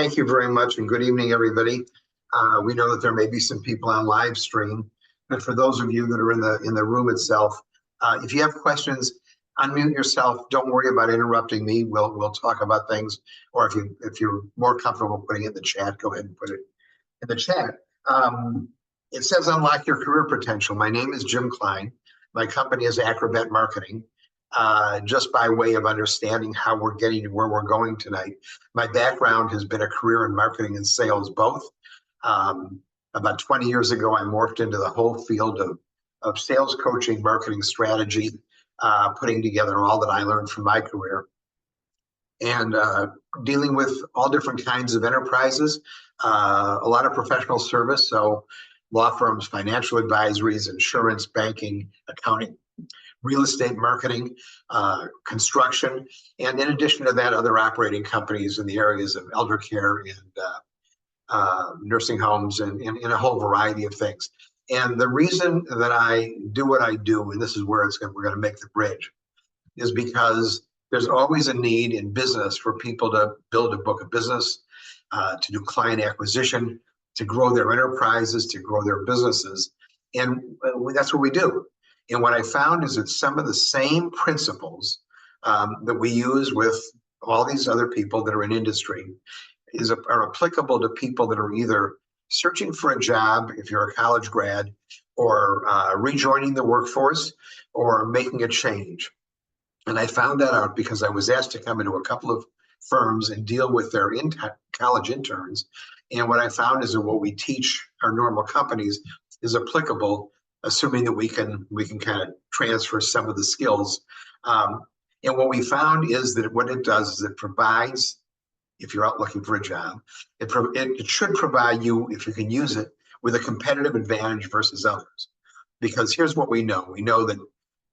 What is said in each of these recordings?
Thank you very much, and good evening, everybody. We know that there may be some people on live stream, but for those of you that are in the room itself, if you have questions, unmute yourself. Don't worry about interrupting me. We'll talk about things, or if you're more comfortable putting it in the chat, go ahead and put it in the chat. It says unlock your career potential. My name is Jim Klein. My company is Acrobat Marketing. Just by way of understanding how we're getting to where we're going tonight. My background has been a career in marketing and sales both. About 20 years ago, I morphed into the whole field of sales coaching, marketing strategy, putting together all that I learned from my career, and dealing with all different kinds of enterprises, a lot of professional service, so law firms, financial advisories, insurance, banking, accounting, real estate marketing, construction, and in addition to that, other operating companies in the areas of elder care and nursing homes and a whole variety of things. And the reason that I do what I do, and this is where we're going to make the bridge, is because there's always a need in business for people to build a book of business, to do client acquisition, to grow their enterprises, to grow their businesses. And that's what we do. And what I found is that some of the same principles that we use with all these other people that are in industry are applicable to people that are either searching for a job, if you're a college grad, or rejoining the workforce, or making a change. And I found that out because I was asked to come into a couple of firms and deal with their college interns. And what I found is that what we teach our normal companies is applicable, assuming that we can kind of transfer some of the skills. And what we found is that what it does is it provides, if you're out looking for a job, it should provide you, if you can use it, with a competitive advantage versus others. Because here's what we know. We know that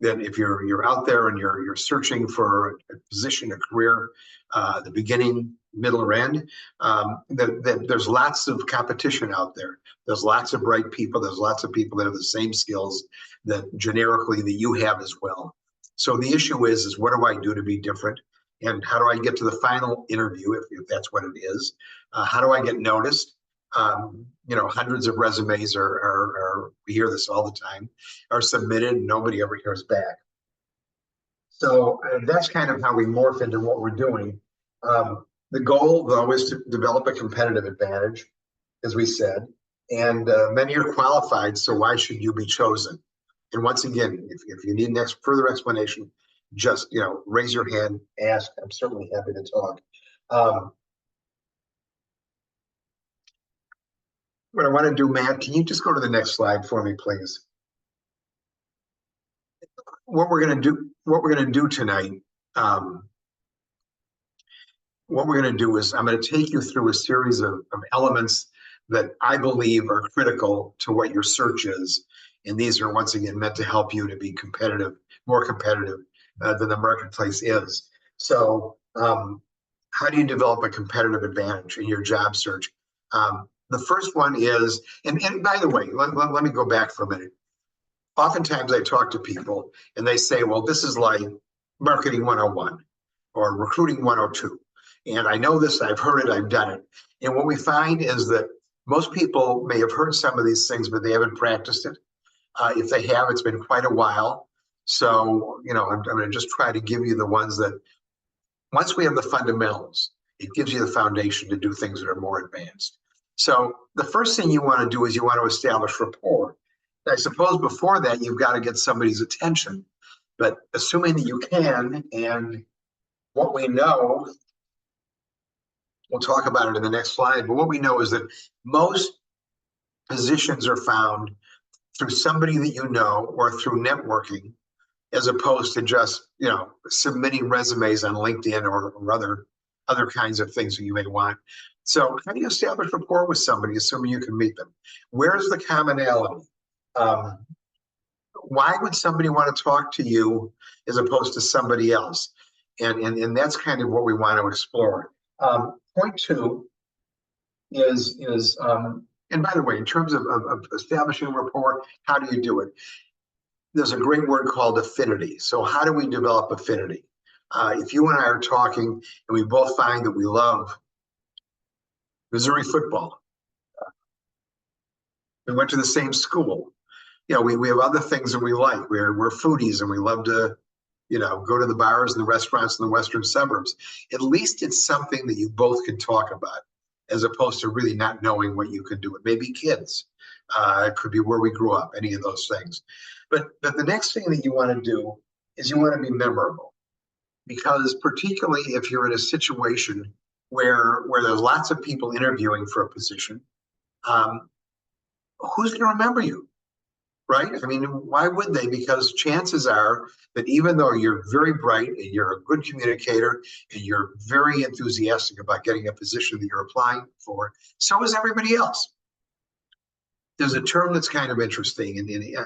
if you're out there and you're searching for a position, a career, the beginning, middle, or end, that there's lots of competition out there. There's lots of bright people. There's lots of people that have the same skills that generically that you have as well. So the issue is what do I do to be different? And how do I get to the final interview, if that's what it is? How do I get noticed? Hundreds of resumes are we hear this all the time, are submitted, and nobody ever hears back. So that's kind of how we morph into what we're doing. The goal, though, is to develop a competitive advantage, as we said, and many are qualified, so why should you be chosen? And once again, if you need further explanation, just raise your hand, ask. I'm certainly happy to talk. What I want to do, Matt, can you just go to the next slide for me, please? What we're going to do tonight, what we're going to do is I'm going to take you through a series of elements that I believe are critical to what your search is. And these are, once again, meant to help you to be competitive, more competitive than the marketplace is. So how do you develop a competitive advantage in your job search? The first one is, and by the way, let me go back for a minute. Oftentimes I talk to people and they say, well, this is like marketing 101 or recruiting 102. And I know this, I've heard it, I've done it. And what we find is that most people may have heard some of these things, but they haven't practiced it. If they have, it's been quite a while. So, I'm going to just try to give you the ones that, once we have the fundamentals, it gives you the foundation to do things that are more advanced. So the first thing you want to do is you want to establish rapport. I suppose before that, you've got to get somebody's attention. But assuming that you can, and what we know, we'll talk about it in the next slide, but what we know is that most positions are found through somebody that you know or through networking, as opposed to just, submitting resumes on LinkedIn or other kinds of things that you may want. So how do you establish rapport with somebody, assuming you can meet them? Where's the commonality? Why would somebody want to talk to you as opposed to somebody else? And that's kind of what we want to explore. Point two is and by the way, in terms of establishing rapport, how do you do it? There's a great word called affinity. So how do we develop affinity? If you and I are talking and we both find that we love Missouri football. We went to the same school. You know, we have other things that we like. We're foodies and we love to, you know, go to the bars and the restaurants in the western suburbs. At least it's something that you both can talk about, as opposed to really not knowing what you can do. It may be kids. It could be where we grew up, any of those things. But the next thing that you want to do is you want to be memorable. Because particularly if you're in a situation where there's lots of people interviewing for a position, um, who's going to remember you? Right? I mean, why would they? Because chances are that even though you're very bright and you're a good communicator and you're very enthusiastic about getting a position that you're applying for, so is everybody else. There's a term that's kind of interesting, and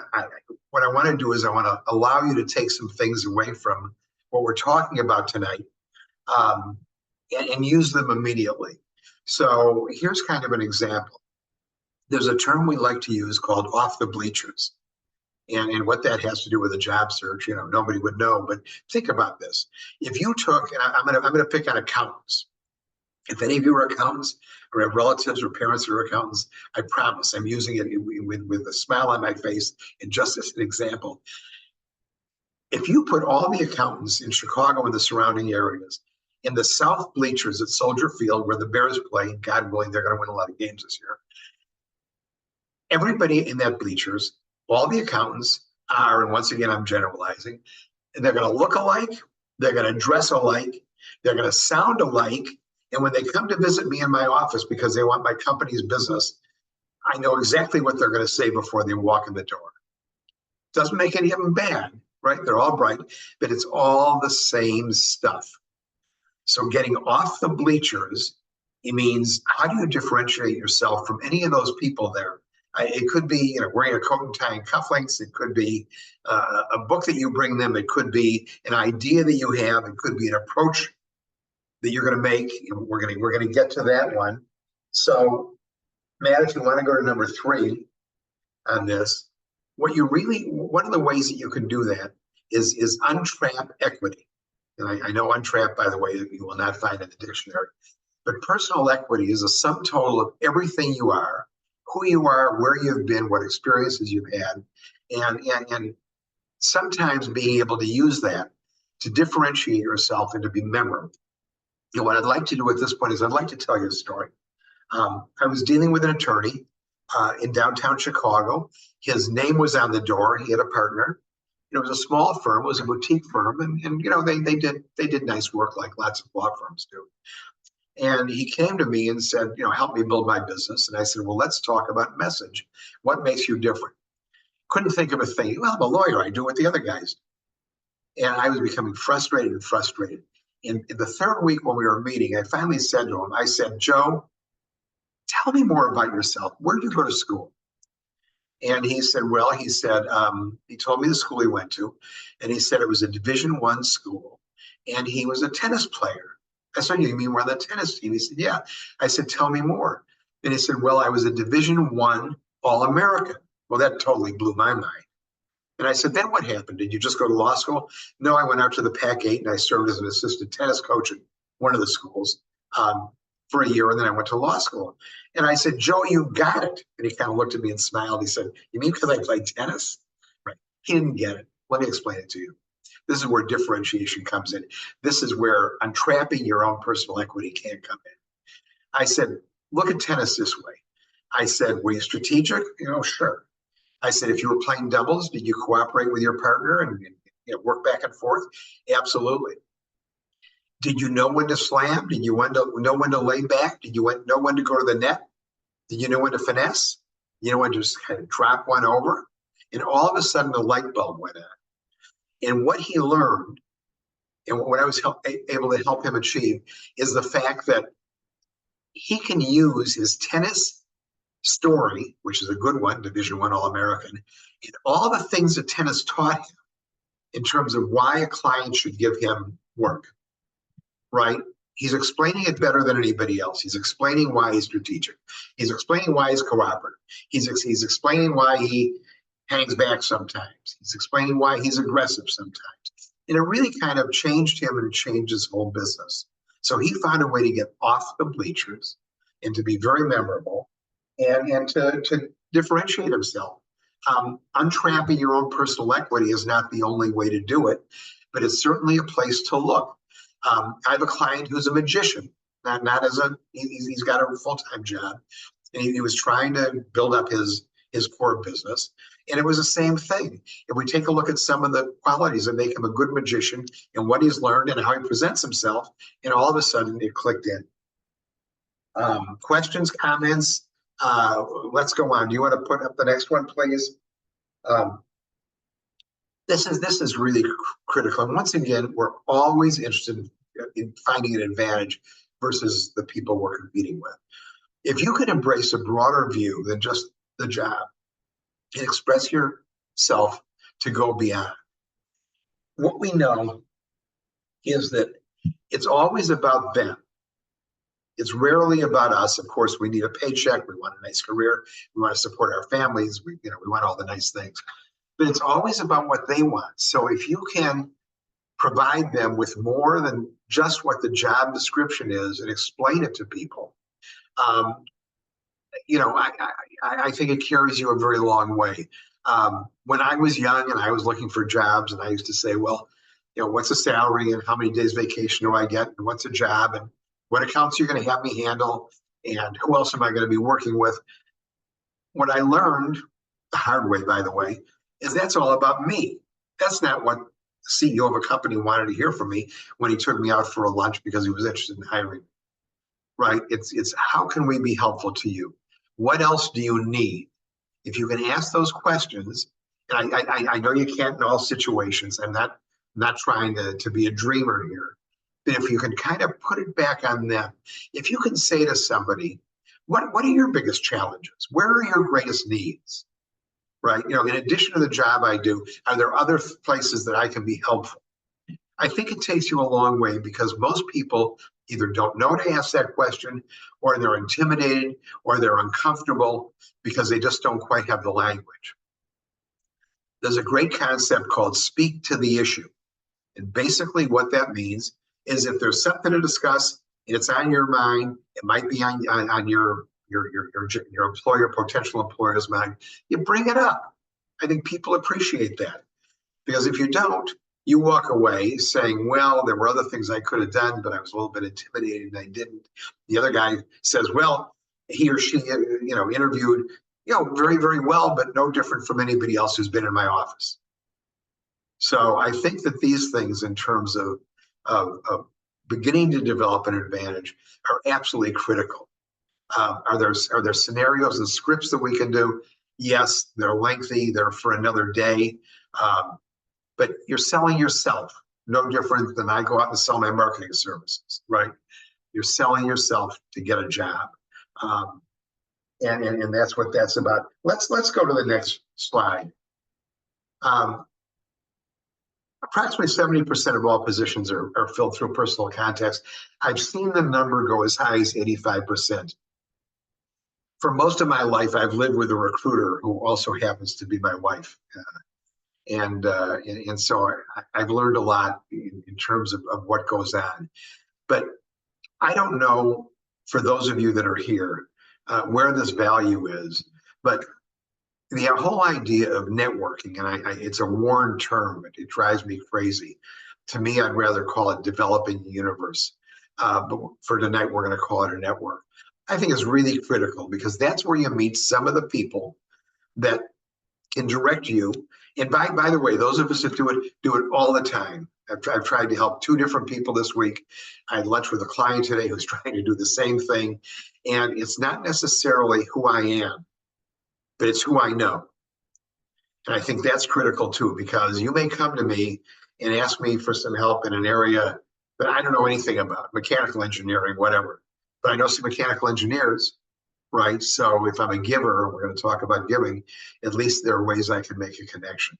what I want to do is I want to allow you to take some things away from what we're talking about tonight, and use them immediately. So here's kind of an example. There's a term we like to use called off the bleachers. And what that has to do with a job search, you know, nobody would know. But think about this. If you took, and I'm gonna pick on accountants. If any of you are accountants or have relatives or parents that are accountants, I promise I'm using it with a smile on my face and just as an example. If you put all the accountants in Chicago and the surrounding areas in the south bleachers at Soldier Field where the Bears play, God willing, they're going to win a lot of games this year. Everybody in that bleachers, all the accountants are, and once again, I'm generalizing, and they're going to look alike, they're going to dress alike, they're going to sound alike. And when they come to visit me in my office because they want my company's business, I know exactly what they're going to say before they walk in the door. Doesn't make any of them bad, right? They're all bright, but it's all the same stuff. So getting off the bleachers, it means how do you differentiate yourself from any of those people there? It could be, you know, wearing a coat and tie and cufflinks. It could be a book that you bring them. It could be an idea that you have. It could be an approach that you're going to make. You know, we're going to get to that one. So, Matt, if you want to go to number 3 on this, one of the ways that you can do that is untrap equity. And I know untrap, by the way, you will not find in the dictionary. But personal equity is a sum total of everything you are, who you are, where you've been, what experiences you've had, and sometimes being able to use that to differentiate yourself and to be memorable. And what I'd like to do at this point is I'd like to tell you a story. I was dealing with an attorney in downtown Chicago. His name was on the door. He had a partner. It was a small firm. It was a boutique firm, and you know they did nice work like lots of law firms do. And he came to me and said, you know, help me build my business. And I said, well, let's talk about message. What makes you different? Couldn't think of a thing. Well, I'm a lawyer. I do what the other guys do. And I was becoming frustrated. In the third week when we were meeting, I finally said to him, I said, Joe, tell me more about yourself. Where did you go to school? And he said, well, he told me the school he went to. And he said it was a Division I school. And he was a tennis player. I said, you mean we're on the tennis team? He said, yeah. I said, tell me more. And he said, well, I was a Division I All-American. Well, that totally blew my mind. And I said, then what happened? Did you just go to law school? No, I went out to the Pac-8 and I served as an assistant tennis coach at one of the schools for a year. And then I went to law school. And I said, Joe, you got it. And he kind of looked at me and smiled. He said, you mean because I played tennis? Right. He didn't get it. Let me explain it to you. This is where differentiation comes in. This is where untrapping your own personal equity can come in. I said, look at tennis this way. I said, were you strategic? You know, sure. I said, if you were playing doubles, did you cooperate with your partner and you know, work back and forth? Absolutely. Did you know when to slam? Did you know when to lay back? Did you know when to go to the net? Did you know when to finesse? You know when to just kind of drop one over? And all of a sudden, the light bulb went on. And what he learned, and what I was able to help him achieve, is the fact that he can use his tennis story, which is a good one, Division I All-American, and all the things that tennis taught him in terms of why a client should give him work, right? He's explaining it better than anybody else. He's explaining why he's strategic. He's explaining why he's cooperative. He's explaining why he hangs back sometimes. He's explaining why he's aggressive sometimes. And it really kind of changed him and changed his whole business. So he found a way to get off the bleachers, and to be very memorable and to differentiate himself. Untrapping your own personal equity is not the only way to do it, but it's certainly a place to look. I have a client who's a magician, not as he's got a full-time job, and he was trying to build up his core business. And it was the same thing. If we take a look at some of the qualities that make him a good magician and what he's learned and how he presents himself, and all of a sudden it clicked in. Questions, comments? Let's go on. Do you want to put up the next one, please? This is really critical. And once again, we're always interested in finding an advantage versus the people we're competing with. If you can embrace a broader view than just the job and express yourself to go beyond, what we know is that it's always about them. It's rarely about us. Of course, we need a paycheck. We want a nice career. We want to support our families. We want all the nice things. But it's always about what they want. So if you can provide them with more than just what the job description is and explain it to people, I think it carries you a very long way. When I was young and I was looking for jobs, and I used to say, well, what's a salary and how many days vacation do I get and what's a job and what accounts you're going to have me handle and who else am I going to be working with? What I learned the hard way, by the way, is that's all about me. That's not what the CEO of a company wanted to hear from me when he took me out for a lunch because he was interested in hiring me, right? It's how can we be helpful to you? What else do you need? If you can ask those questions, and I know you can't in all situations. I'm not trying to be a dreamer here. But if you can kind of put it back on them, if you can say to somebody, what are your biggest challenges? Where are your greatest needs? Right? In addition to the job I do, are there other places that I can be helpful? I think it takes you a long way because most people either don't know to ask that question, or they're intimidated, or they're uncomfortable because they just don't quite have the language. There's a great concept called speak to the issue. And basically what that means is if there's something to discuss and it's on your mind, it might be on your employer, potential employer's mind, you bring it up. I think people appreciate that. Because if you don't, you walk away saying, well, there were other things I could have done, but I was a little bit intimidated and I didn't. The other guy says, well, he or she, interviewed, very, very well, but no different from anybody else who's been in my office. So I think that these things in terms of beginning to develop an advantage are absolutely critical. Are there scenarios and scripts that we can do? Yes, they're lengthy. They're for another day. But you're selling yourself, no different than I go out and sell my marketing services, right? You're selling yourself to get a job. And that's what that's about. Let's go to the next slide. Approximately 70% of all positions are filled through personal contacts. I've seen the number go as high as 85%. For most of my life, I've lived with a recruiter who also happens to be my wife. And so I've learned a lot in terms of what goes on. But I don't know, for those of you that are here, where this value is. But the whole idea of networking, and it's a worn term, but it drives me crazy. To me, I'd rather call it developing the universe. But for tonight, we're going to call it a network. I think it's really critical because that's where you meet some of the people that can direct you. And by the way, those of us that do it all the time. I've tried to help 2 different people this week. I had lunch with a client today who's trying to do the same thing. And it's not necessarily who I am, but it's who I know. And I think that's critical too, because you may come to me and ask me for some help in an area that I don't know anything about, mechanical engineering, whatever. But I know some mechanical engineers, right? So if I'm a giver, we're going to talk about giving, at least there are ways I can make a connection.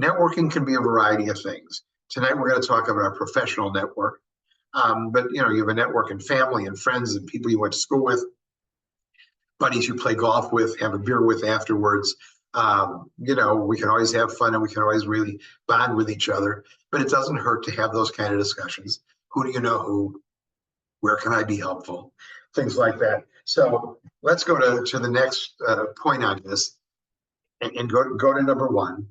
Networking can be a variety of things. Tonight, we're going to talk about a professional network. But you have a network in family and friends and people you went to school with, buddies you play golf with, have a beer with afterwards. We can always have fun and we can always really bond with each other, but it doesn't hurt to have those kind of discussions. Who do you know who? Where can I be helpful? Things like that. So let's go to the next point on this and go to number one.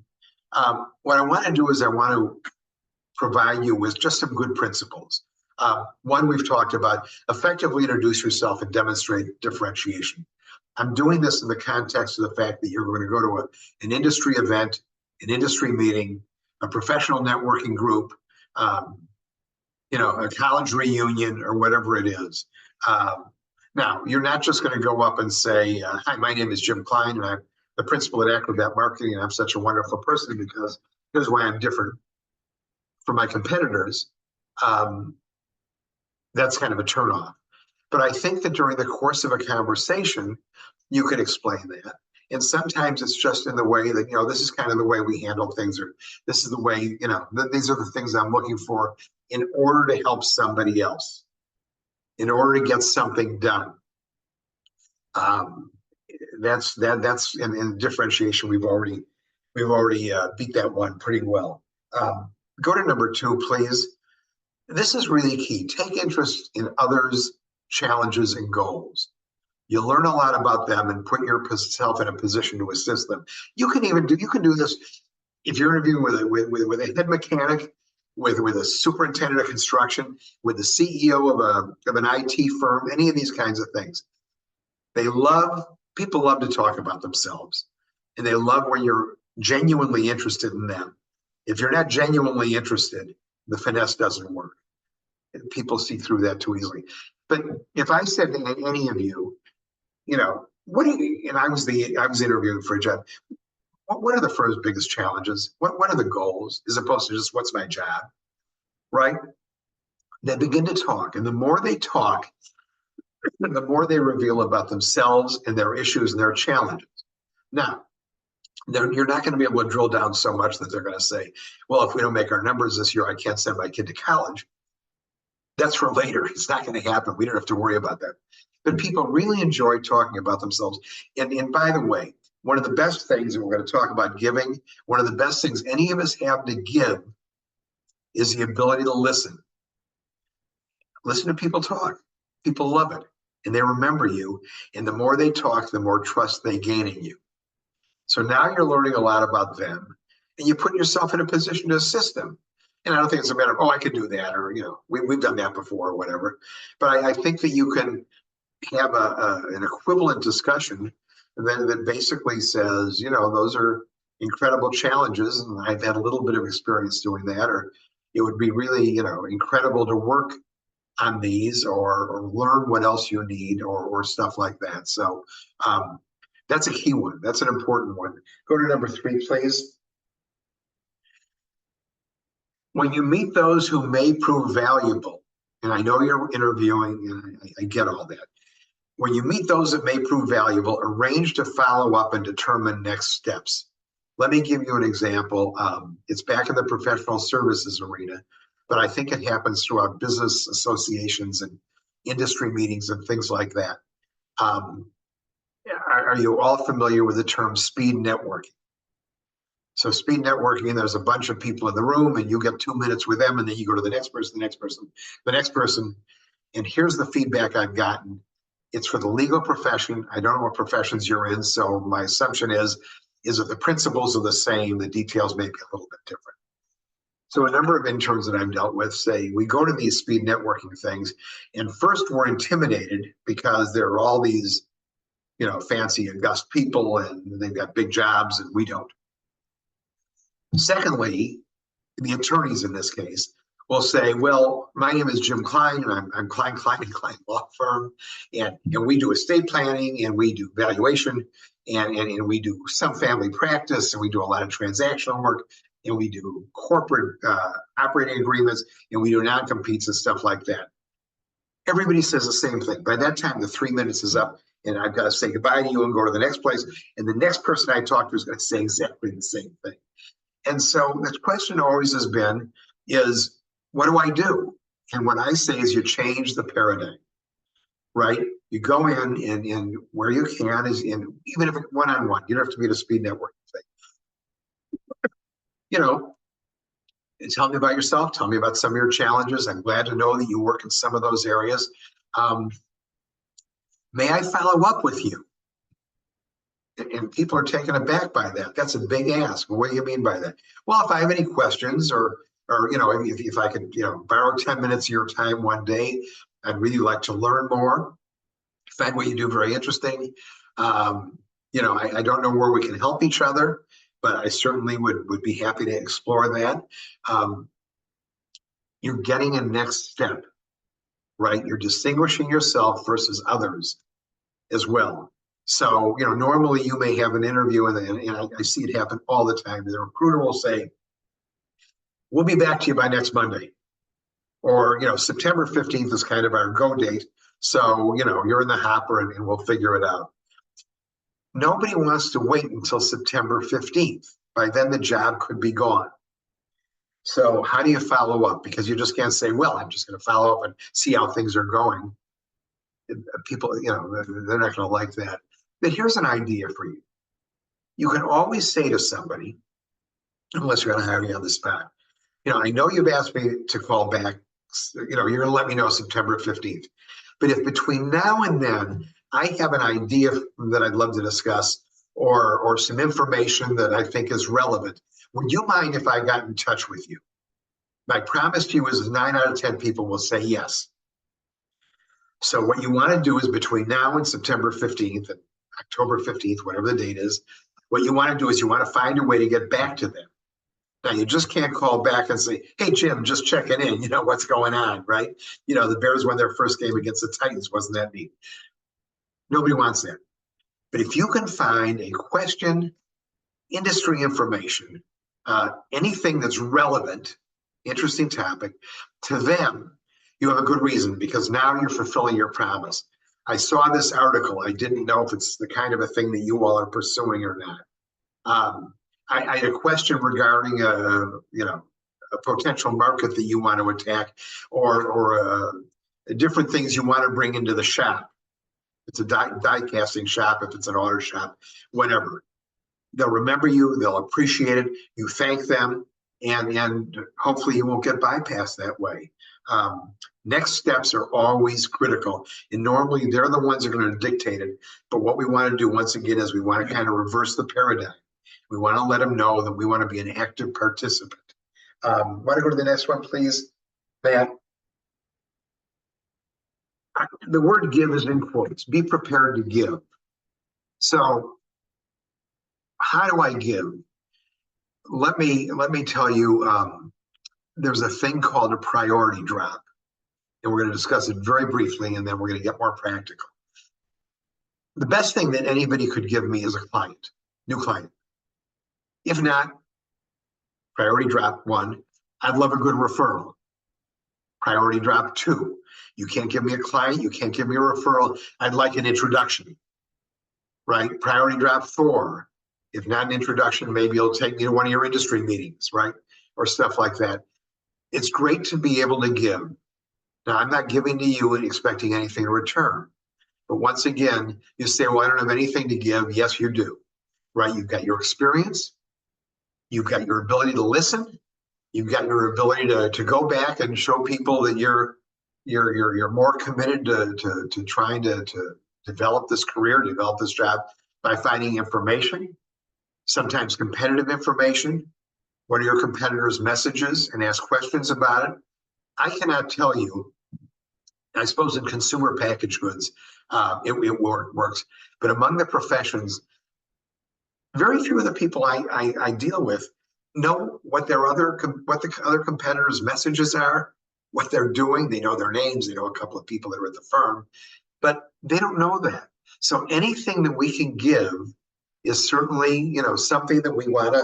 What I want to do is I want to provide you with just some good principles. One we've talked about, effectively introduce yourself and demonstrate differentiation. I'm doing this in the context of the fact that you're going to go to an industry event, an industry meeting, a professional networking group, a college reunion or whatever it is. Now, you're not just going to go up and say, hi, my name is Jim Klein, and I'm the principal at Acrobat Marketing, and I'm such a wonderful person because here's why I'm different from my competitors. That's kind of a turnoff. But I think that during the course of a conversation, you could explain that. And sometimes it's just in the way that, this is kind of the way we handle things, or this is the way, these are the things I'm looking for in order to help somebody else, in order to get something done. That's in differentiation. We've already beat that one pretty well. Go to number two, please. This is really key. Take interest in others' challenges and goals. You learn a lot about them and put yourself in a position to assist them. You can do this if you're interviewing with a head mechanic, with a superintendent of construction, with the CEO of an IT firm, any of these kinds of things. People love to talk about themselves, and they love when you're genuinely interested in them. If you're not genuinely interested, the finesse doesn't work. People see through that too easily. But if I said to any of you, what do you, and I was interviewing for a job, what are the firm's biggest challenges? What are the goals, as opposed to just what's my job, right? They begin to talk, and the more they talk, the more they reveal about themselves and their issues and their challenges. Now, you're not going to be able to drill down so much that they're going to say, well, if we don't make our numbers this year, I can't send my kid to college. That's for later. It's not going to happen. We don't have to worry about that. But people really enjoy talking about themselves. And by the way, one of the best things, and we're going to talk about giving, one of the best things any of us have to give is the ability to listen. Listen to people talk. People love it, and they remember you. And the more they talk, the more trust they gain in you. So now you're learning a lot about them, and you put yourself in a position to assist them. And I don't think it's a matter of, I could do that, or, we've done that before or whatever. But I think that you can have an equivalent discussion that basically says, those are incredible challenges, and I've had a little bit of experience doing that, or it would be really, incredible to work on these or learn what else you need or stuff like that. So that's a key one. That's an important one. Go to number three, please. When you meet those who may prove valuable, and I know you're interviewing, and I get all that. When you meet those that may prove valuable, arrange to follow up and determine next steps. Let me give you an example. It's back in the professional services arena, but I think it happens throughout business associations and industry meetings and things like that. Are you all familiar with the term speed networking? So speed networking, there's a bunch of people in the room, and you get 2 minutes with them, and then you go to the next person, the next person, the next person. And here's the feedback I've gotten. It's for the legal profession. I don't know what professions you're in, so my assumption is that the principles are the same, the details may be a little bit different. So a number of interns that I've dealt with say, we go to these speed networking things, and first we're intimidated because there are all these, fancy august people, and they've got big jobs, and we don't. Secondly, the attorneys in this case will say, well, my name is Jim Klein, and I'm Klein Law Firm, and we do estate planning, and we do valuation, and we do some family practice, and we do a lot of transactional work, and we do corporate operating agreements, and we do non-competes and stuff like that. Everybody says the same thing. By that time, the 3 minutes is up, and I've got to say goodbye to you and go to the next place, and the next person I talk to is going to say exactly the same thing. And so the question always has been, is what do I do? And what I say is you change the paradigm, right? You go in and where you can is in, even if it's one-on-one, you don't have to be at a speed networking thing. Tell me about yourself. Tell me about some of your challenges. I'm glad to know that you work in some of those areas. May I follow up with you? And people are taken aback by that. That's a big ask. What do you mean by that? Well, if I have any questions or if I could, borrow 10 minutes of your time one day, I'd really like to learn more. Find what you do very interesting. I don't know where we can help each other, but I certainly would be happy to explore that. You're getting a next step, right? You're distinguishing yourself versus others as well. So, normally you may have an interview and I see it happen all the time. The recruiter will say, we'll be back to you by next Monday. Or, September 15th is kind of our go date. So, you're in the hopper and we'll figure it out. Nobody wants to wait until September 15th. By then the job could be gone. So how do you follow up? Because you just can't say, well, I'm just going to follow up and see how things are going. People, they're not going to like that. But here's an idea for you. You can always say to somebody, unless you're going to hire me on the spot, I know you've asked me to call back, you're going to let me know September 15th. But if between now and then I have an idea that I'd love to discuss or some information that I think is relevant, would you mind if I got in touch with you? My promise to you is 9 out of 10 people will say yes. So what you want to do is between now and September 15th and October 15th, whatever the date is, what you want to do is you want to find a way to get back to them. Now, you just can't call back and say, hey, Jim, just checking in, what's going on, right? The Bears won their first game against the Titans. Wasn't that neat? Nobody wants that. But if you can find a question, industry information, anything that's relevant, interesting topic to them, you have a good reason because now you're fulfilling your promise. I saw this article. I didn't know if it's the kind of a thing that you all are pursuing or not. I had a question regarding a potential market that you want to attack or different things you want to bring into the shop. If it's a die casting shop, if it's an auto shop, whatever. They'll remember you, they'll appreciate it, you thank them, and hopefully you won't get bypassed that way. Next steps are always critical, and normally they're the ones that are going to dictate it. But what we want to do, once again, is we want to kind of reverse the paradigm. We want to let them know that we want to be an active participant. Want to go to the next one, please, Matt? The word give is in quotes. Be prepared to give. So how do I give? Let me tell you, there's a thing called a priority drop. And we're going to discuss it very briefly, and then we're going to get more practical. The best thing that anybody could give me is a client, new client. If not, priority drop 1, I'd love a good referral. Priority drop 2, you can't give me a client, you can't give me a referral, I'd like an introduction, right? Priority drop 4, if not an introduction, maybe you'll take me to one of your industry meetings, right? Or stuff like that. It's great to be able to give. Now, I'm not giving to you and expecting anything in return. But once again, you say, well, I don't have anything to give. Yes, you do, right? You've got your experience. You've got your ability to listen. You've got your ability to go back and show people that you're more committed to trying to develop this career, develop this job by finding information, sometimes competitive information. What are your competitors' messages, and ask questions about it. I cannot tell you, I suppose in consumer packaged goods, it works. But among the professions, very few of the people I deal with know what the other competitors' messages are, what they're doing. They know their names. They know a couple of people that are at the firm, but they don't know that. So anything that we can give is certainly, something that we want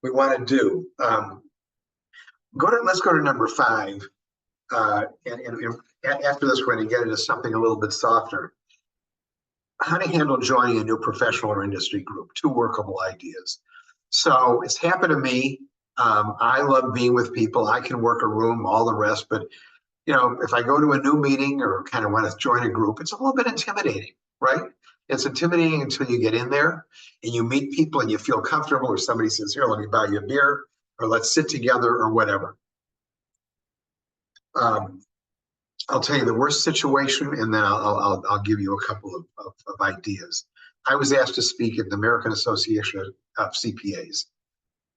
to do. Let's go to number 5. And after this, we're going to get into something a little bit softer. How to handle joining a new professional or industry group, 2 workable ideas. So it's happened to me. I love being with people. I can work a room, all the rest. But, if I go to a new meeting or kind of want to join a group, it's a little bit intimidating, right? It's intimidating until you get in there and you meet people and you feel comfortable, or somebody says, here, let me buy you a beer, or let's sit together, or whatever. I'll tell you the worst situation, and then I'll give you a couple of ideas. I was asked to speak at the American Association of CPAs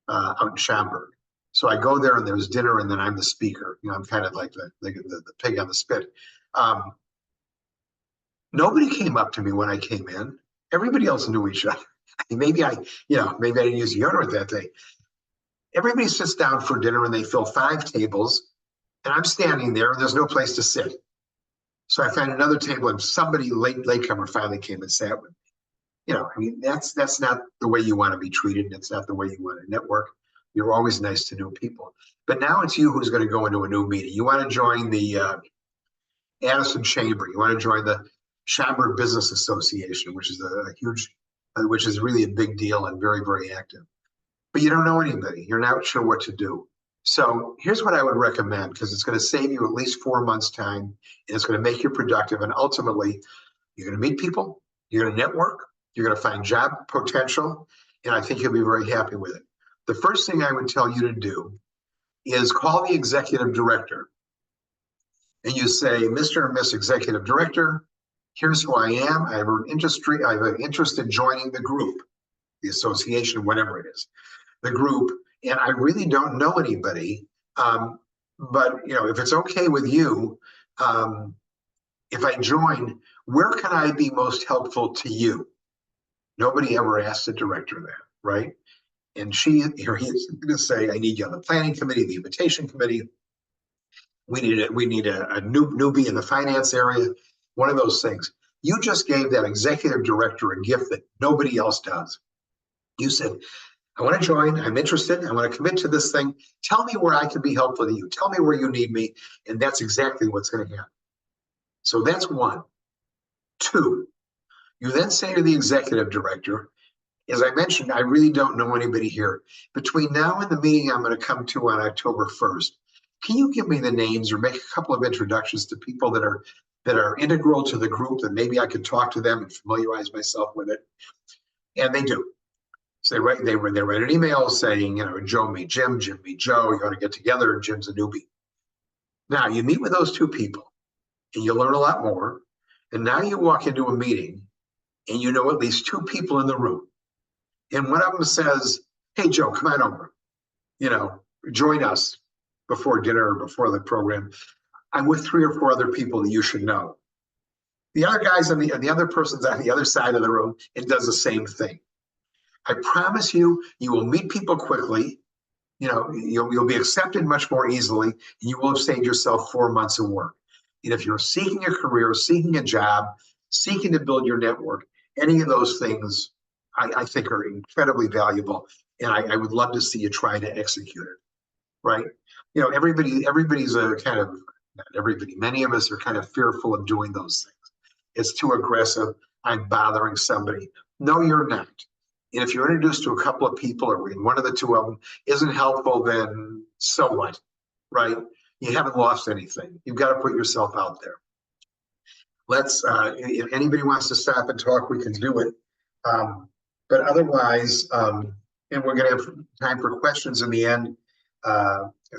out in Schaumburg. So I go there and there's dinner, and then I'm the speaker. I'm kind of like the pig on the spit. Um, Nobody came up to me when I came in. Everybody else knew each other. Maybe maybe I didn't use deodorant that day. Everybody sits down for dinner and they fill 5 tables, and I'm standing there and there's no place to sit. So I find another table, and somebody latecomer finally came and sat with me. That's not the way you want to be treated. It's not the way you want to network. You're always nice to new people. But now it's you who's going to go into a new meeting. You want to join the Addison Chamber. You want to join the Schaumburg Business Association, which is which is really a big deal and very, very active. But you don't know anybody. You're not sure what to do. So here's what I would recommend, because it's going to save you at least 4 months' time, and it's going to make you productive. And ultimately, you're going to meet people, you're going to network, you're going to find job potential, and I think you'll be very happy with it. The first thing I would tell you to do is call the executive director, and you say, Mr. and Miss Executive Director, here's who I am. I have an interest in joining the group, the association, whatever it is, the group, and I really don't know anybody. But if it's okay with you, if I join, where can I be most helpful to you? Nobody ever asked the director that, right? And he is going to say, I need you on the planning committee, the invitation committee. We need a newbie in the finance area. One of those things. You just gave that executive director a gift that nobody else does. You said, I want to join. I'm interested. I want to commit to this thing. Tell me where I can be helpful to you. Tell me where you need me. And that's exactly what's going to happen. So that's 1. 2, you then say to the executive director, as I mentioned, I really don't know anybody here. Between now and the meeting I'm going to come to on October 1st, can you give me the names or make a couple of introductions to people that are integral to the group, that maybe I could talk to them and familiarize myself with it? And they do. So they write an email saying, Joe meet Jim, Jim meet Joe, you ought to get together, and Jim's a newbie. Now you meet with those 2 people and you learn a lot more. And now you walk into a meeting and you know at least 2 people in the room. And one of them says, hey, Joe, come on over, join us before dinner or before the program. I'm with 3 or 4 other people that you should know. The other guy's the other person's on the other side of the room and does the same thing. I promise you, you will meet people quickly. You'll be accepted much more easily, and you will have saved yourself 4 months of work. And if you're seeking a career, seeking a job, seeking to build your network, any of those things I think are incredibly valuable. And I would love to see you try to execute it, right? Everybody's a kind of, not everybody, many of us are kind of fearful of doing those things. It's too aggressive. I'm bothering somebody. No, you're not. And if you're introduced to a couple of people, or one of the 2 of them isn't helpful, then so what, right? You haven't lost anything. You've got to put yourself out there. If anybody wants to stop and talk, we can do it. But otherwise, and we're going to have time for questions in the end,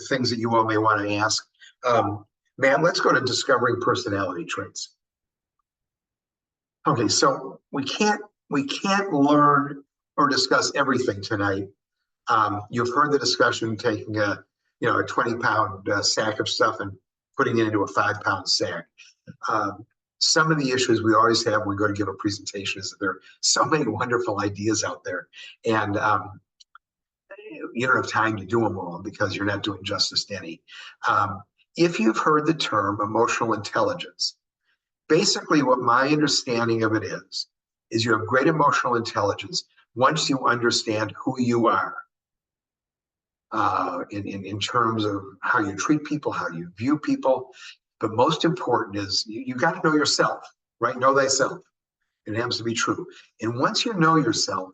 things that you all may want to ask. Matt, let's go to discovering personality traits. Okay, so we can't learn or discuss everything tonight. You've heard the discussion taking a 20-pound sack of stuff and putting it into a 5-pound sack. Some of the issues we always have when we go to give a presentation is that there are so many wonderful ideas out there, and you don't have time to do them all because you're not doing justice to any. If you've heard the term emotional intelligence, basically what my understanding of it is you have great emotional intelligence once you understand who you are, in terms of how you treat people, how you view people. But most important is you got to know yourself, right? Know thyself. It happens to be true. And once you know yourself,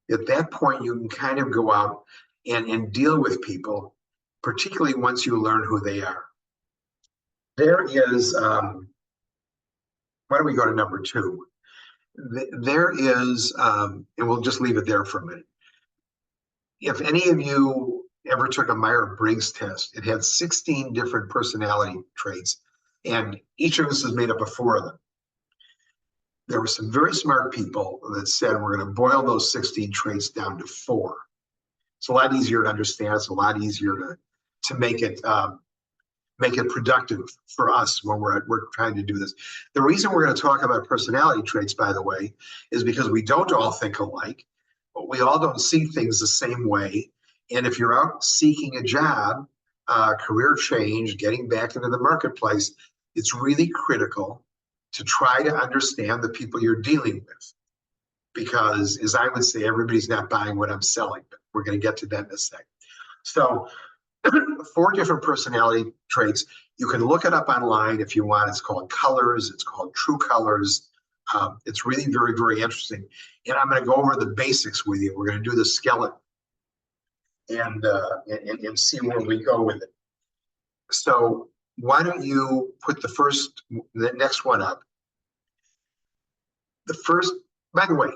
at that point, you can kind of go out and deal with people, particularly once you learn who they are. There is, why don't we go to number 2? There is, and we'll just leave it there for a minute. If any of you ever took a Myers-Briggs test, it had 16 different personality traits And each of us is made up of four of them. There were some very smart people that said we're going to boil those 16 traits down to four. It's a lot easier to understand. It's a lot easier to make it productive for us when we're trying to do this. The reason we're going to talk about personality traits, by the way, is because we don't all think alike, but we all don't see things the same way. And if you're out seeking a job, career change, getting back into the marketplace, it's really critical to try to understand the people you're dealing with. Because, as I would say, everybody's not buying what I'm selling, but we're going to get to that in a second. So, four different personality traits. You can look it up online if you want. It's called colors. It's called true colors. It's really very, very interesting. And I'm going to go over the basics with you. We're going to do the skeleton and see where we go with it. So why don't you put the next one up? The first, by the way,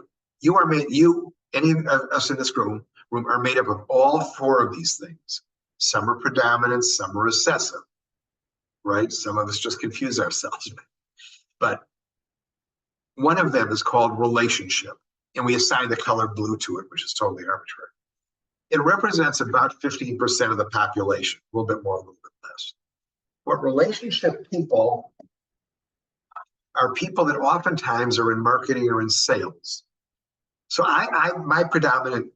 any of us in this room are made up of all four of these things. Some are predominant, some are recessive, right? Some of us just confuse ourselves. But one of them is called relationship, and we assign the color blue to it, which is totally arbitrary. It represents about 15% of the population, a little bit more, a little bit less. But relationship people are people that oftentimes are in marketing or in sales. So my predominant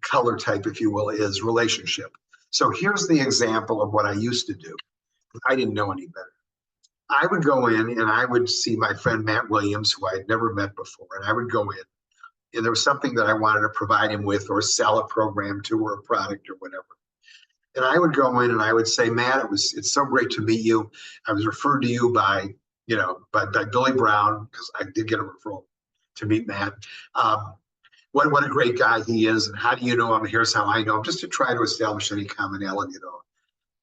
color type, if you will, is relationship. So here's the example of what I used to do. I didn't know any better. I would go in and I would see my friend Matt Williams, who I had never met before, and I would go in and there was something that I wanted to provide him with or sell a program to or a product or whatever. And I would go in and I would say, Matt, it's so great to meet you. I was referred to you by Billy Brown, because I did get a referral to meet Matt. What a great guy he is, and how do you know him? Here's how I know him, just to try to establish any commonality at all.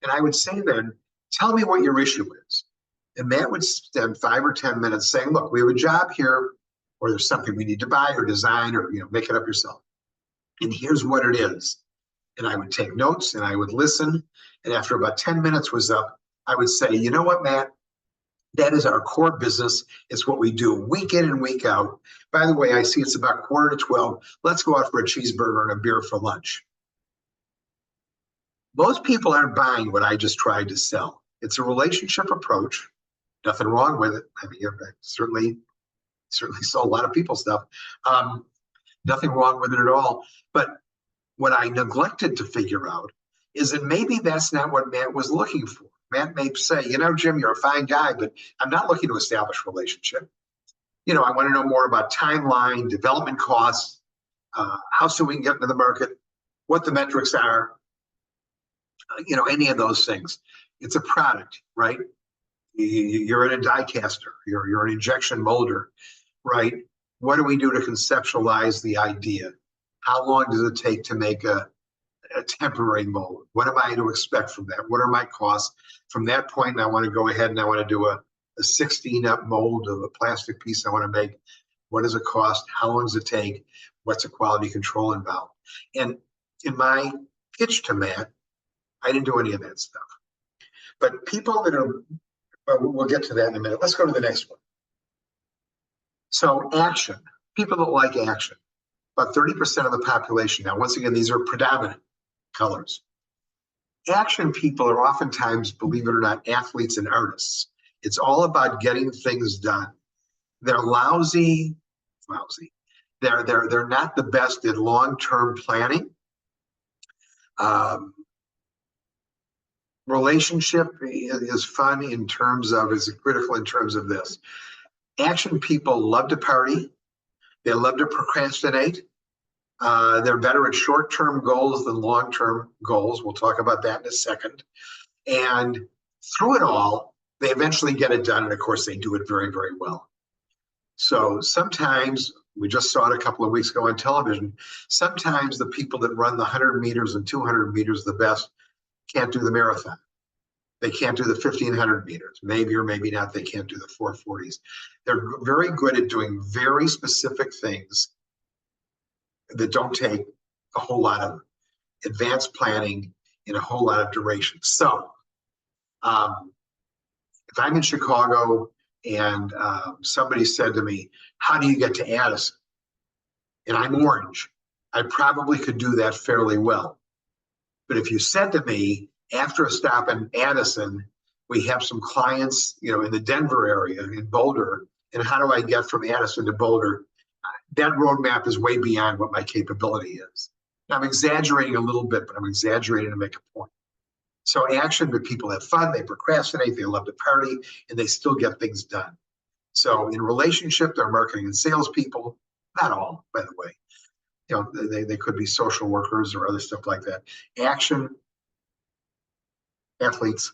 And I would say then, tell me what your issue is. And Matt would spend 5 or 10 minutes saying, look, we have a job here, or there's something we need to buy or design, or make it up yourself. And here's what it is. And I would take notes and I would listen. And after about 10 minutes was up, I would say, you know what, Matt? That is our core business. It's what we do week in and week out. By the way, I see it's about 11:45. Let's go out for a cheeseburger and a beer for lunch. Most people aren't buying what I just tried to sell. It's a relationship approach. Nothing wrong with it. I mean, I certainly sold a lot of people stuff. Nothing wrong with it at all. But what I neglected to figure out is that maybe that's not what Matt was looking for. Matt may say, Jim, you're a fine guy, but I'm not looking to establish a relationship. I want to know more about timeline, development costs, how soon we can get into the market, what the metrics are, any of those things. It's a product, right? You're in a die caster, you're an injection molder, right? What do we do to conceptualize the idea? How long does it take to make a temporary mold? What am I to expect from that? What are my costs? From that point, I want to go ahead and I want to do a 16-up mold of a plastic piece I want to make. What does it cost? How long does it take? What's the quality control involved? And in my pitch to Matt, I didn't do any of that stuff. But people that are, we'll get to that in a minute. Let's go to the next one. So action, people that like action, about 30% of the population. Now, once again, these are predominant colors. Action people are oftentimes, believe it or not, athletes and artists. It's all about getting things done. They're lousy. They're not the best at long-term planning. Relationship is fun is critical in terms of this. Action people love to party. They love to procrastinate. They're better at short-term goals than long-term goals. We'll talk about that in a second. And through it all, they eventually get it done. And of course, they do it very, very well. So sometimes, we just saw it a couple of weeks ago on television, sometimes the people that run the 100 meters and 200 meters the best can't do the marathon. They can't do the 1,500 meters. Maybe or maybe not, they can't do the 440s. They're very good at doing very specific things that don't take a whole lot of advanced planning and a whole lot of duration. So If I'm in Chicago and somebody said to me, how do you get to Addison? And I'm orange, I probably could do that fairly well. But if you said to me, after a stop in Addison, we have some clients, in the Denver area, in Boulder, and how do I get from Addison to Boulder? That roadmap is way beyond what my capability is. Now, I'm exaggerating a little bit, but I'm exaggerating to make a point. So action, but people have fun, they procrastinate, they love to party, and they still get things done. So in relationship, they're marketing and salespeople, not all, by the way. They could be social workers or other stuff like that. Action, athletes,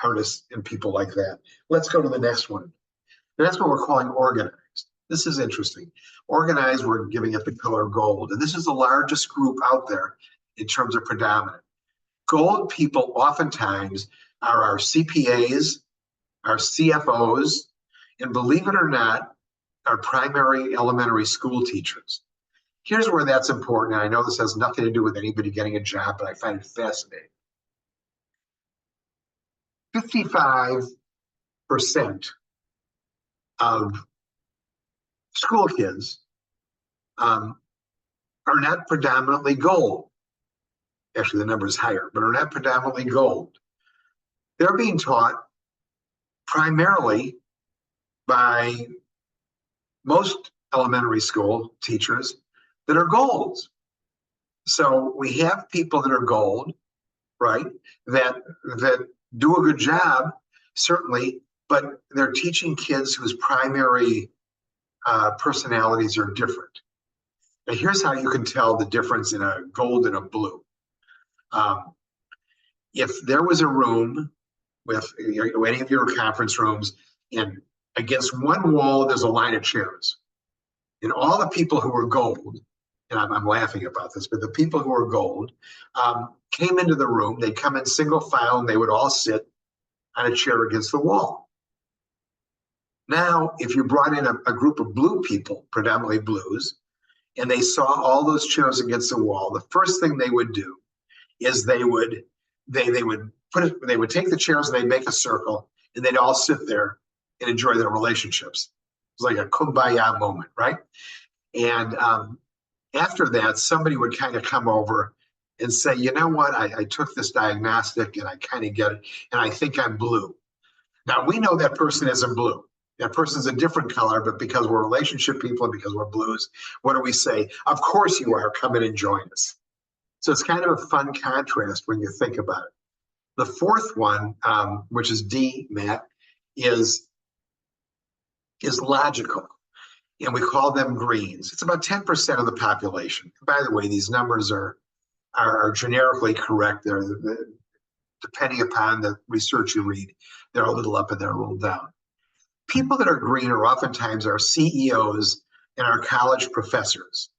artists, and people like that. Let's go to the next one. That's what we're calling organized. This is interesting. Organized, we're giving it the color gold. And this is the largest group out there in terms of predominant. Gold people oftentimes are our CPAs, our CFOs, and believe it or not, our primary elementary school teachers. Here's where that's important. And I know this has nothing to do with anybody getting a job, but I find it fascinating. 55% of school kids are not predominantly gold. Actually, the number is higher, but are not predominantly gold. They're being taught primarily by most elementary school teachers that are golds. So we have people that are gold, right, that do a good job, certainly, but they're teaching kids whose primary personalities are different. Now, here's how you can tell the difference in a gold and a blue. If there was a room with any of your conference rooms, and against one wall, there's a line of chairs. And all the people who were gold, and I'm laughing about this, but the people who were gold came into the room, they'd come in single file, and they would all sit on a chair against the wall. Now, if you brought in a group of blue people, predominantly blues, and they saw all those chairs against the wall, the first thing they would do is they would take the chairs and they'd make a circle, and they'd all sit there and enjoy their relationships. It was like a kumbaya moment, right? And after that, somebody would kind of come over and say, you know what, I took this diagnostic and I kind of get it, and I think I'm blue. Now, we know that person isn't blue. That person's a different color, but because we're relationship people and because we're blues, what do we say? Of course you are, come in and join us. So it's kind of a fun contrast when you think about it. The fourth one, which is D, Matt, is logical. And we call them greens. It's about 10% of the population. By the way, these numbers are generically correct. They're depending upon the research you read, they're a little up and they're a little down. People that are green are oftentimes our CEOs and our college professors.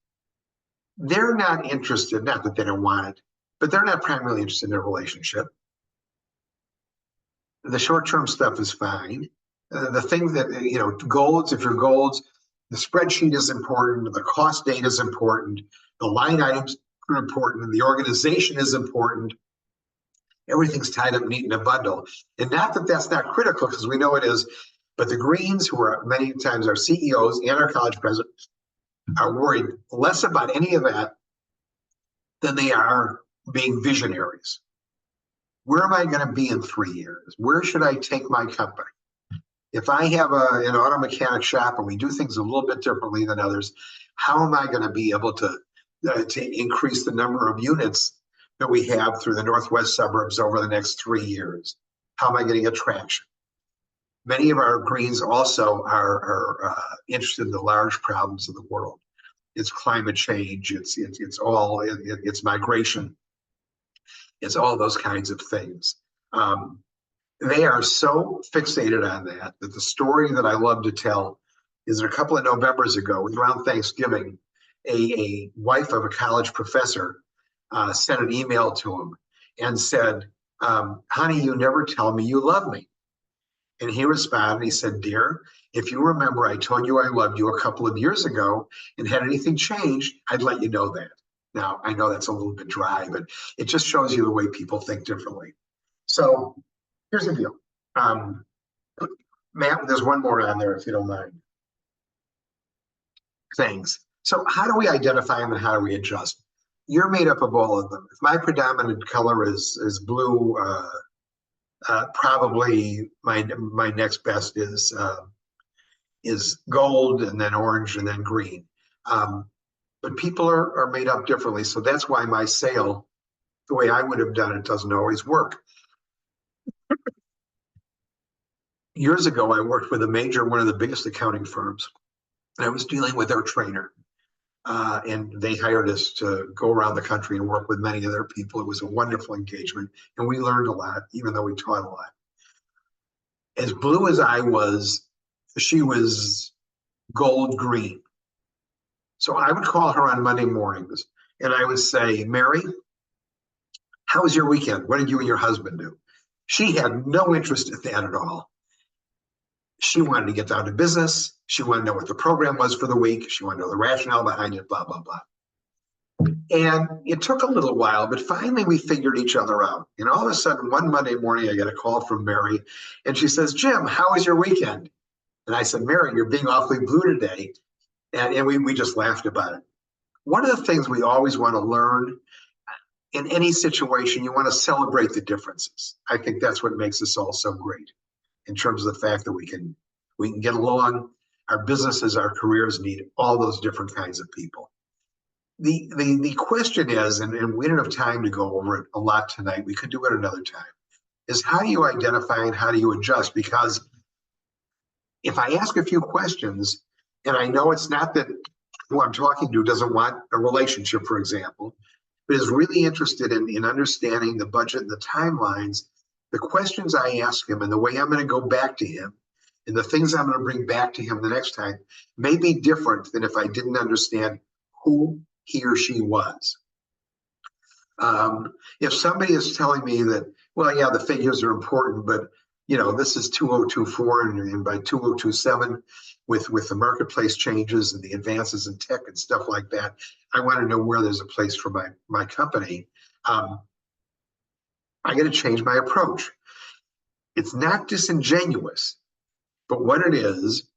They're not interested, not that they don't want it, but they're not primarily interested in their relationship. The short-term stuff is fine. The thing that, golds, if you're golds, the spreadsheet is important, the cost data is important, the line items are important, and the organization is important. Everything's tied up neat in a bundle. And not that that's not critical, because we know it is, but the greens, who are many times our CEOs and our college presidents, are worried less about any of that than they are being visionaries. Where am I going to be in 3 years? Where should I take my company? If I have an auto mechanic shop and we do things a little bit differently than others, how am I going to be able to increase the number of units that we have through the northwest suburbs over the next 3 years? How am I getting traction? Many of our greens also are interested in the large problems of the world. It's climate change. It's migration. It's all those kinds of things. They are so fixated on that the story that I love to tell is that a couple of Novembers ago, around Thanksgiving, a wife of a college professor sent an email to him and said, honey, you never tell me you love me. And he responded, he said, dear, if you remember, I told you I loved you a couple of years ago, and had anything changed, I'd let you know that. Now, I know that's a little bit dry, but it just shows you the way people think differently. So here's the deal. Matt, there's one more on there if you don't mind. Things. So how do we identify them and how do we adjust? You're made up of all of them. If my predominant color is blue, probably my next best is gold and then orange and then green. But people are made up differently, so that's why my sale, the way I would have done it, doesn't always work. Years ago, I worked with one of the biggest accounting firms, and I was dealing with their trainer. And they hired us to go around the country and work with many of their people. It was a wonderful engagement, and we learned a lot, even though we taught a lot. As blue as I was, she was gold green. So I would call her on Monday mornings, and I would say, Mary, how was your weekend? What did you and your husband do? She had no interest in that at all. She wanted to get down to business. She wanted to know what the program was for the week. She wanted to know the rationale behind it, blah, blah, blah. And it took a little while, but finally we figured each other out. And all of a sudden, one Monday morning, I get a call from Mary, and she says, Jim, how was your weekend? And I said, Mary, you're being awfully blue today. And we just laughed about it. One of the things we always want to learn in any situation, you want to celebrate the differences. I think that's what makes us all so great in terms of the fact that we can get along. Our businesses, our careers need all those different kinds of people. The question is, and we don't have time to go over it a lot tonight, we could do it another time, is how do you identify and how do you adjust? Because if I ask a few questions, and I know it's not that who I'm talking to doesn't want a relationship, for example, but is really interested in understanding the budget and the timelines, the questions I ask him and the way I'm going to go back to him and the things I'm going to bring back to him the next time may be different than if I didn't understand who he or she was. If somebody is telling me that, well, yeah, the figures are important, but this is 2024, and by 2027, with the marketplace changes and the advances in tech and stuff like that, I want to know where there's a place for my company. I got to change my approach. It's not disingenuous, but what it is,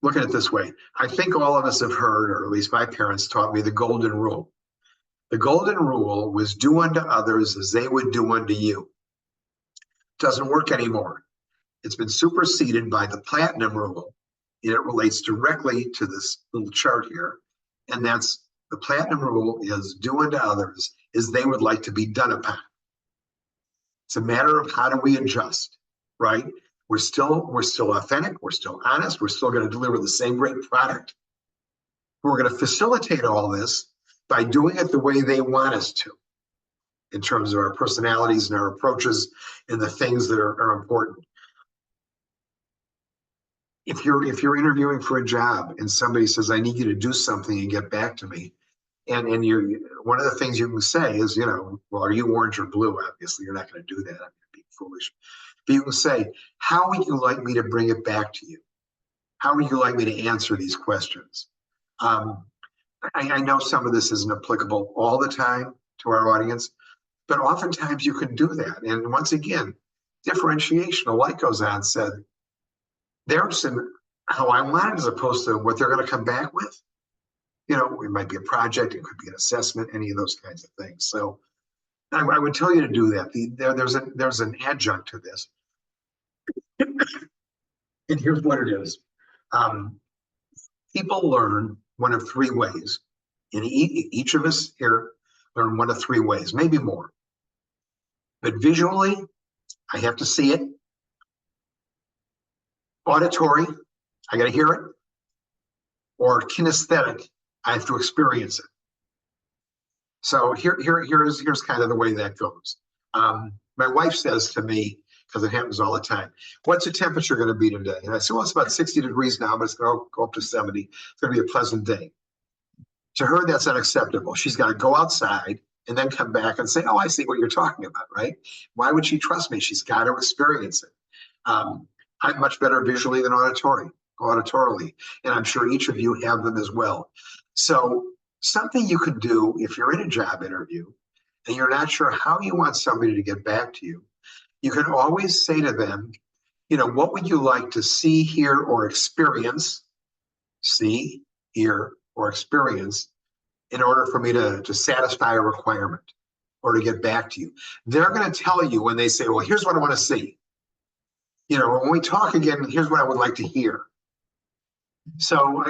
look at it this way. I think all of us have heard, or at least my parents taught me, the golden rule. The golden rule was do unto others as they would do unto you. Doesn't work anymore. It's been superseded by the platinum rule. And it relates directly to this little chart here. And that's the platinum rule is do unto others as they would like to be done upon. It's a matter of how do we adjust, right? We're still authentic, we're still honest, we're still going to deliver the same great product. We're going to facilitate all this by doing it the way they want us to, in terms of our personalities and our approaches and the things that are important. If you're interviewing for a job and somebody says, I need you to do something and get back to me, and you're one of the things you can say is, well, are you orange or blue? Obviously, you're not going to do that. I'm going to be foolish. But you can say, how would you like me to bring it back to you? How would you like me to answer these questions? I know some of this isn't applicable all the time to our audience, but oftentimes you can do that. And once again, differentiation, a light goes on, said, they're interested in how I want it as opposed to what they're going to come back with. It might be a project, it could be an assessment, any of those kinds of things. So I would tell you to do that. There's an adjunct to this. And here's what it is. People learn one of three ways. And each of us here learn one of three ways, maybe more. But visually, I have to see it. Auditory, I got to hear it. Or kinesthetic, I have to experience it. So here's kind of the way that goes. My wife says to me, because it happens all the time, what's the temperature going to be today? And I say, well, it's about 60 degrees now, but it's going to go up to 70. It's going to be a pleasant day. To her, that's unacceptable. She's got to go outside and then come back and say, oh, I see what you're talking about, right? Why would she trust me? She's got to experience it. I'm much better visually than auditorily, and I'm sure each of you have them as well. So something you could do if you're in a job interview and you're not sure how you want somebody to get back to you, you can always say to them, what would you like to see, hear, or experience? See, hear, or experience in order for me to satisfy a requirement or to get back to you. They're going to tell you when they say, well, here's what I want to see. When we talk again, here's what I would like to hear. So,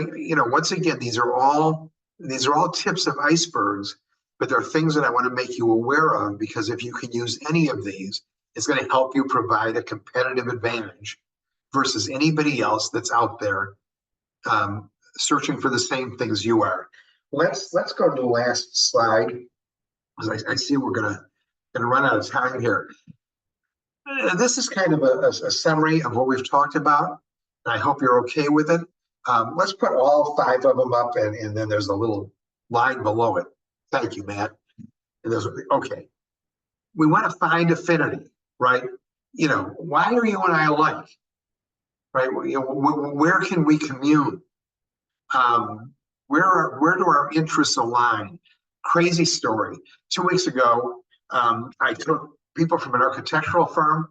once again, these are all tips of icebergs, but they're things that I want to make you aware of, because if you can use any of these, it's going to help you provide a competitive advantage versus anybody else that's out there searching for the same things you are. Let's go to the last slide, because I see we're gonna run out of time here. This is kind of a summary of what we've talked about, and I hope you're okay with it. Let's put all 5 of them up, and then there's a little line below it. Thank you, Matt. And there's okay. We want to find affinity, right? Why are you and I alike, right? Where can we commune? Where do our interests align? Crazy story. 2 weeks ago, I took people from an architectural firm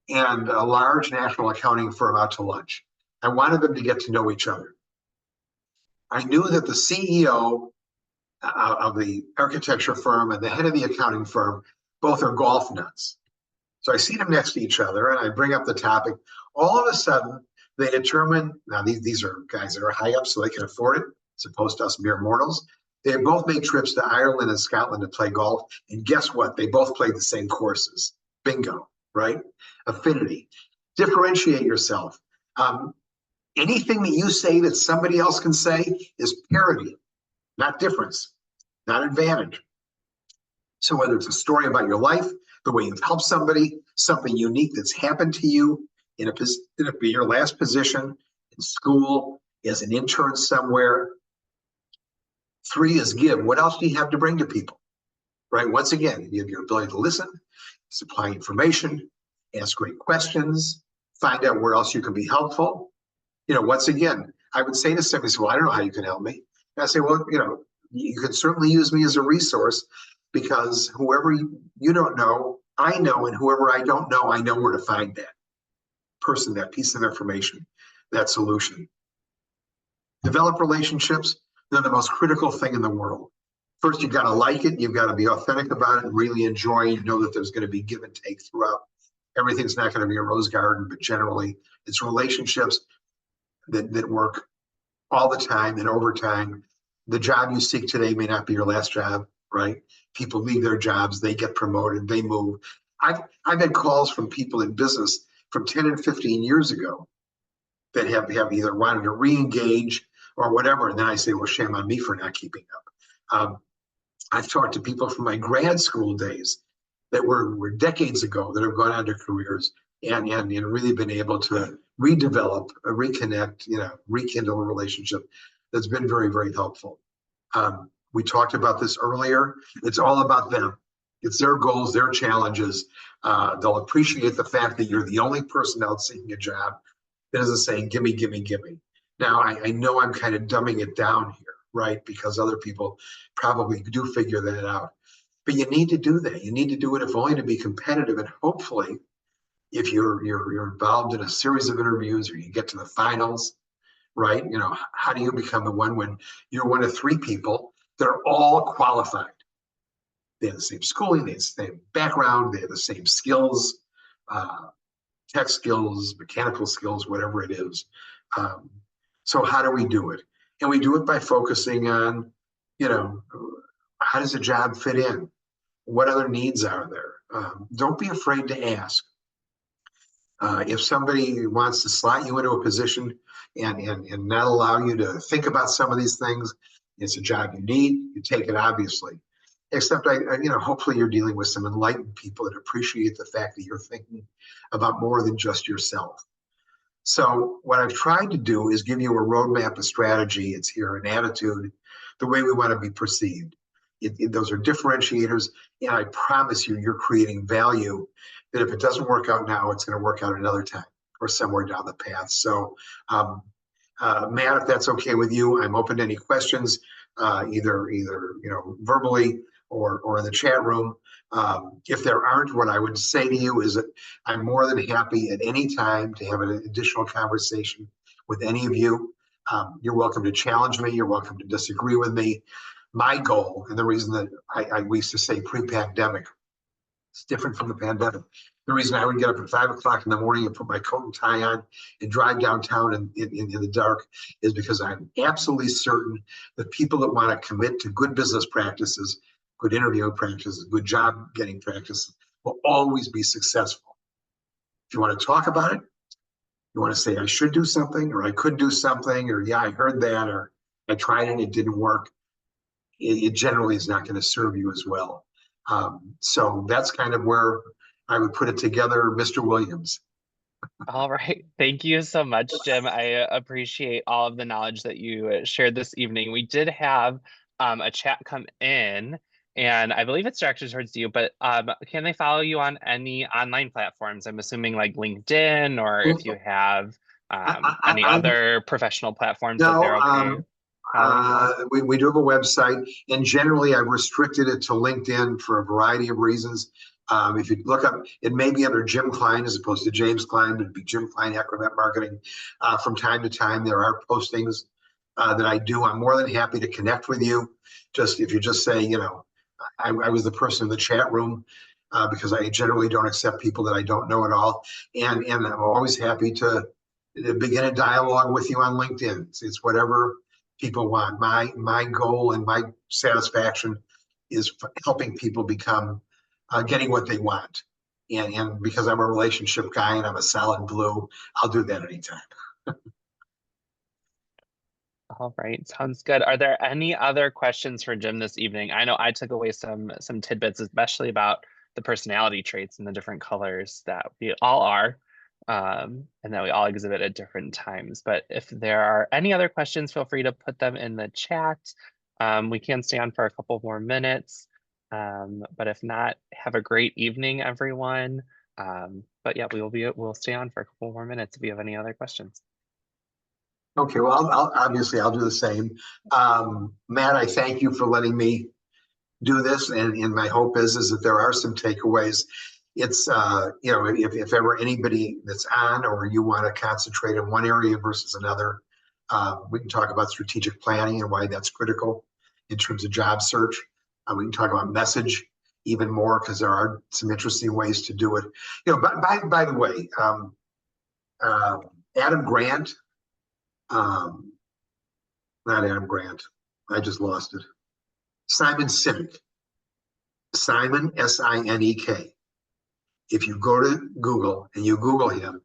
and a large national accounting firm out to lunch. I wanted them to get to know each other. I knew that the CEO of the architecture firm and the head of the accounting firm both are golf nuts. So I see them next to each other, and I bring up the topic. All of a sudden, they determine, now these are guys that are high up so they can afford it, as opposed to us mere mortals. They both made trips to Ireland and Scotland to play golf. And guess what? They both played the same courses. Bingo, right? Affinity. Differentiate yourself. Anything that you say that somebody else can say is parity, not difference, not advantage. So whether it's a story about your life, the way you've helped somebody, something unique that's happened to you in your last position in school, as an intern somewhere. 3 is give. What else do you have to bring to people, right? Once again, you have your ability to listen, supply information, ask great questions, find out where else you can be helpful. Once again, I would say to somebody, well, I don't know how you can help me. And I say, well, you can certainly use me as a resource, because whoever you don't know, I know, and whoever I don't know, I know where to find that person, that piece of information, that solution. Develop relationships. They're the most critical thing in the world. First, you've got to like it. You've got to be authentic about it and really enjoy it. You know that there's going to be give and take throughout. Everything's not going to be a rose garden, but generally it's relationships that work all the time and over time. The job you seek today may not be your last job, right? People leave their jobs, they get promoted, they move. I've had calls from people in business from 10 and 15 years ago that have either wanted to re-engage or whatever. And then I say, well, shame on me for not keeping up. I've talked to people from my grad school days that were decades ago that have gone on to careers and really been able to redevelop, reconnect, rekindle a relationship that's been very, very helpful. We talked about this earlier. It's all about them. It's their goals, their challenges. They'll appreciate the fact that you're the only person out seeking a job that isn't saying, gimme, gimme, gimme. Now, I know I'm kind of dumbing it down here, right? Because other people probably do figure that out. But you need to do that. You need to do it, if only to be competitive. And hopefully, if you're involved in a series of interviews or you get to the finals, right? How do you become the one when you're one of 3 people that are all qualified? They have the same schooling, they have the same background, they have the same skills, tech skills, mechanical skills, whatever it is. So how do we do it? And we do it by focusing on, how does a job fit in? What other needs are there? Don't be afraid to ask. If somebody wants to slot you into a position and not allow you to think about some of these things, it's a job you need, you take it, obviously. Except, hopefully you're dealing with some enlightened people that appreciate the fact that you're thinking about more than just yourself. So what I've tried to do is give you a roadmap, a strategy. It's here, an attitude, the way we want to be perceived. Those are differentiators, and I promise you're creating value that if it doesn't work out now, it's going to work out another time or somewhere down the path. So, Matt, if that's okay with you, I'm open to any questions, either verbally or in the chat room. If there aren't, what I would say to you is that I'm more than happy at any time to have an additional conversation with any of you. You're welcome to challenge me. You're welcome to disagree with me. My goal, and the reason that we used to say pre-pandemic, it's different from the pandemic. The reason I would get up at 5 o'clock in the morning and put my coat and tie on and drive downtown in the dark is because I'm absolutely certain that people that want to commit to good business practices, good interviewing practices, good job getting practices will always be successful. If you want to talk about it, you want to say I should do something or I could do something or yeah, I heard that or I tried it and it didn't work. It generally is not going to serve you as well. So that's kind of where I would put it together, Mr. Williams. All right. Thank you so much, Jim. I appreciate all of the knowledge that you shared this evening. We did have a chat come in, and I believe it's directed towards you, but can they follow you on any online platforms? I'm assuming like LinkedIn, or if you have any I, other professional platforms that no, they're okay following you on. we do have a website, and generally I've restricted it to LinkedIn for a variety of reasons. If you look up, it may be under Jim Klein as opposed to James Klein, but it'd be Jim Klein Acrobat Marketing. From time to time, there are postings that I do. I'm more than happy to connect with you. Just if you just say, I was the person in the chat room because I generally don't accept people that I don't know at all, and I'm always happy to begin a dialogue with you on LinkedIn. It's whatever people want. My goal and my satisfaction is helping people become getting what they want. And because I'm a relationship guy and I'm a solid blue, I'll do that anytime. All right, sounds good. Are there any other questions for Jim this evening? I know I took away some tidbits, especially about the personality traits and the different colors that we all are, and that we all exhibit at different times. But if there are any other questions, feel free to put them in the chat. We can stay on for a couple more minutes, but if not, have a great evening, everyone. But yeah, we'll stay on for a couple more minutes if you have any other questions. Okay, well, I'll do the same. Matt, I thank you for letting me do this, and my hope is that there are some takeaways. It's if ever anybody that's on or you want to concentrate in one area versus another, we can talk about strategic planning and why that's critical in terms of job search. We can talk about message even more because there are some interesting ways to do it. By the way, Adam Grant, um, not Adam Grant, I just lost it. Simon Sinek, Simon Sinek. If you go to Google and you Google him,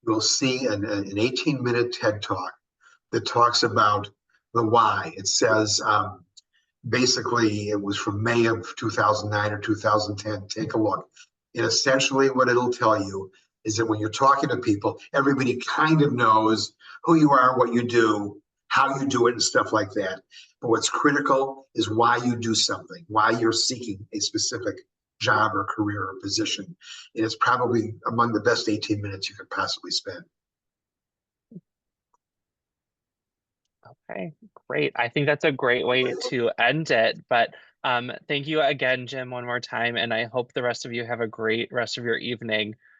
you'll see an 18-minute TED talk that talks about the why. It says basically it was from May of 2009 or 2010. Take a look. And essentially what it'll tell you is that when you're talking to people, everybody kind of knows who you are, what you do, how you do it, and stuff like that. But what's critical is why you do something, why you're seeking a specific job or career or position. And it's probably among the best 18 minutes you could possibly spend. Okay, great. I think that's a great way to end it. But thank you again, Jim, one more time. And I hope the rest of you have a great rest of your evening.